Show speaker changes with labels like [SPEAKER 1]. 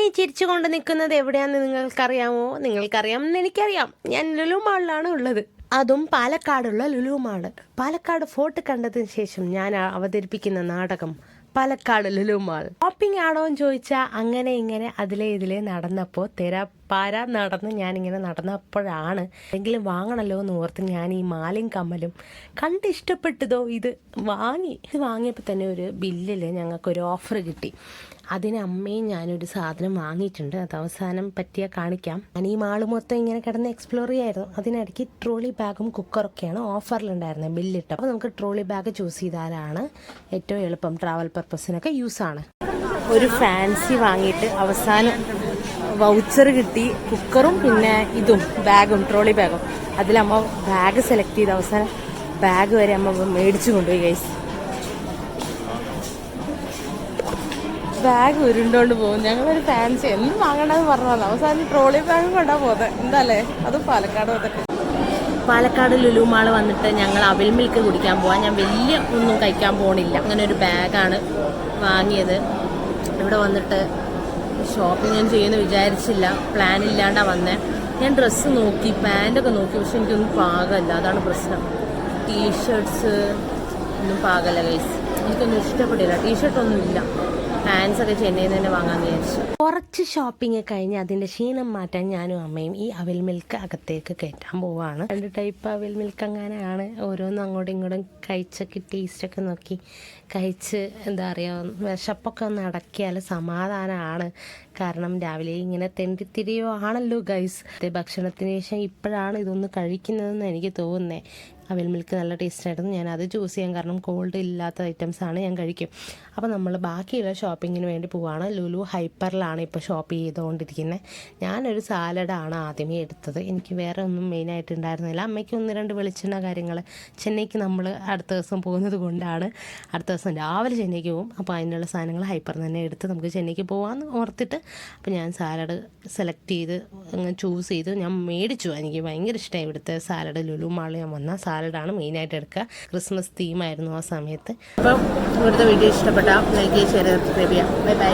[SPEAKER 1] ഈ ചിരിച്ചുകൊണ്ട് നിൽക്കുന്നത് എവിടെയാണെന്ന് നിങ്ങൾക്കറിയാമോ? നിങ്ങൾക്കറിയാമെന്ന് എനിക്കറിയാം. ഞാൻ ലുലു മാളിലാണ് ഉള്ളത്, അതും പാലക്കാടുള്ള ലുലു മാള്. പാലക്കാട് ഫോർട്ട് കണ്ടതിന് ശേഷം ഞാൻ അവതരിപ്പിക്കുന്ന നാടകം പാലക്കാട് ലുലു മാൾ. ഷോപ്പിംഗ് ആണോ എന്ന് ചോദിച്ചാൽ അങ്ങനെ ഇങ്ങനെ അതിലെ ഇതിലെ നടന്നപ്പോൾ തെരപ്പാര നടന്ന് ഞാനിങ്ങനെ നടന്നപ്പോഴാണ് എന്തെങ്കിലും വാങ്ങണമല്ലോ എന്ന് ഓർത്ത് ഞാൻ ഈ മാലയും കമ്മലും കണ്ട് ഇഷ്ടപ്പെട്ടതോ ഇത് വാങ്ങി. ഇത് വാങ്ങിയപ്പോൾ തന്നെ ഒരു ബില്ലിൽ ഞങ്ങൾക്കൊരു ഓഫർ കിട്ടി. അതിന് അമ്മയും ഞാനൊരു സാധനം വാങ്ങിയിട്ടുണ്ട്. അത് അവസാനം പറ്റിയാൽ കാണിക്കാം. ഞാൻ ഈ മാള് മൊത്തം ഇങ്ങനെ കിടന്ന് എക്സ്പ്ലോർ ചെയ്യായിരുന്നു. അതിനിടയ്ക്ക് ട്രോളി ബാഗും കുക്കറൊക്കെയാണ് ഓഫറിലുണ്ടായിരുന്നത് ബില്ലിട്ട്. അപ്പോൾ നമുക്ക് ട്രോളി ബാഗ് ചൂസ് ചെയ്താലാണ് ഏറ്റവും എളുപ്പം. ട്രാവൽ പർപ്പസിനൊക്കെ യൂസാണ്. ഒരു ഫാൻസി വാങ്ങിയിട്ട് അവസാനം വൗച്ചർ കിട്ടി. കുക്കറും പിന്നെ ഇതും ബാഗും ട്രോളി ബാഗും. അതിലമ്മ ബാഗ് സെലക്ട് ചെയ്ത് അവസാനം ബാഗ് വരെ അമ്മ മേടിച്ചു കൊണ്ടുപോയി ഗൈസ്. ബാഗ് ഉരുണ്ടോണ്ട് പോകും. ഞങ്ങളൊരു ഫാൻസി എന്ത് വാങ്ങണമെന്ന് പറഞ്ഞതാണ്. അവസാനം ട്രോളി ബാഗും കൊണ്ടാ പോകുന്നത്. എന്താല്ലേ അത് പാലക്കാട് വന്നിട്ട്. പാലക്കാട് ലുലു മാള് വന്നിട്ട് ഞങ്ങൾ അവിൽ മിൽക്ക് കുടിക്കാൻ പോവാം. ഞാൻ വലിയ ഒന്നും കഴിക്കാൻ പോകണില്ല. അങ്ങനെ ഒരു ബാഗാണ് വാങ്ങിയത്. ഇവിടെ വന്നിട്ട് ഷോപ്പിംഗ് ഞാൻ ചെയ്യുമെന്ന് വിചാരിച്ചില്ല. പ്ലാൻ ഇല്ലാണ്ടാണ് വന്നേ. ഞാൻ ഡ്രസ്സ് നോക്കി, പാൻറ്റൊക്കെ നോക്കി, പക്ഷെ എനിക്കൊന്നും പാകമല്ല. അതാണ് പ്രശ്നം. ടീഷർട്ട്സ് ഒന്നും പാകമല്ല ഗൈസ്. എനിക്കൊന്നും ഇഷ്ടപ്പെട്ടില്ല. ടീഷർട്ടൊന്നും ഇല്ല. പാൻസ് ഒക്കെ ചെന്നൈയിൽ നിന്ന് തന്നെ വാങ്ങാമെന്ന് വിചാരിച്ചു. കുറച്ച് ഷോപ്പിംഗ് കഴിഞ്ഞ് അതിൻ്റെ ക്ഷീണം മാറ്റാൻ ഞാനും അമ്മയും ഈ അവിൽ മിൽക്ക് അകത്തേക്ക് കയറ്റാൻ പോവാണ്. 2 ടൈപ്പ് അവിൽ മിൽക്ക് അങ്ങനെയാണ്. ഓരോന്നും അങ്ങോട്ടും ഇങ്ങോട്ടും കഴിച്ചൊക്കെ ടേസ്റ്റൊക്കെ നോക്കി കഴിച്ച് എന്താ പറയുക, വിശപ്പൊക്കെ ഒന്ന് അടക്കിയാൽ സമാധാനമാണ്. കാരണം രാവിലെ ഇങ്ങനെ തെണ്ടിത്തിരിയോ ആണല്ലോ ഗൈസ്. ഭക്ഷണത്തിന് ശേഷം ഇപ്പോഴാണ് ഇതൊന്ന് കഴിക്കുന്നതെന്ന് എനിക്ക് തോന്നുന്നത്. അവിൽ മിൽക്ക് നല്ല ടേസ്റ്റായിരുന്നു. ഞാൻ അത് ചൂസ് ചെയ്യാൻ കാരണം കോൾഡ് ഇല്ലാത്ത ഐറ്റംസാണ് ഞാൻ കഴിക്കും. അപ്പോൾ നമ്മൾ ബാക്കിയുള്ള ഷോപ്പിങ്ങിന് വേണ്ടി പോവുകയാണ്. ലുലു ഹൈപ്പറിലാണ് ഇപ്പോൾ ഷോപ്പ് ചെയ്തുകൊണ്ടിരിക്കുന്നത്. ഞാനൊരു സാലഡാണ് ആദ്യമേ എടുത്തത്. എനിക്ക് വേറെ ഒന്നും മെയിനായിട്ട് ഉണ്ടായിരുന്നില്ല. അമ്മയ്ക്ക് 1-2 വെളിച്ചെണ്ണ കാര്യങ്ങൾ. ചെന്നൈക്ക് നമ്മൾ അടുത്ത ദിവസം പോകുന്നത് കൊണ്ടാണ്. അടുത്ത ദിവസം രാവിലെ ചെന്നൈക്ക് പോകും. അപ്പോൾ അതിനുള്ള സാധനങ്ങൾ ഹൈപ്പറിൽ തന്നെ എടുത്ത് നമുക്ക് ചെന്നൈക്ക് പോകാമെന്ന് ഓർത്തിട്ട് അപ്പോൾ ഞാൻ സാലഡ് സെലക്ട് ചെയ്ത് ചൂസ് ചെയ്ത് ഞാൻ മേടിച്ചു. എനിക്ക് ഭയങ്കര ഇഷ്ടമായി ഇവിടുത്തെ സാലഡ്. ലുലു മാളിൽ ഞാൻ വന്ന സാലഡാണ് മെയിനായിട്ട് എടുക്കുക. ക്രിസ്മസ് തീമായിരുന്നു ആ സമയത്ത്. അപ്പം ഇവിടുത്തെ വീഡിയോ ഇഷ്ടപ്പെട്ടാൽ ലൈക്ക് ചെയ്യുക, ഷെയർ ചെയ്യുക. Bye bye.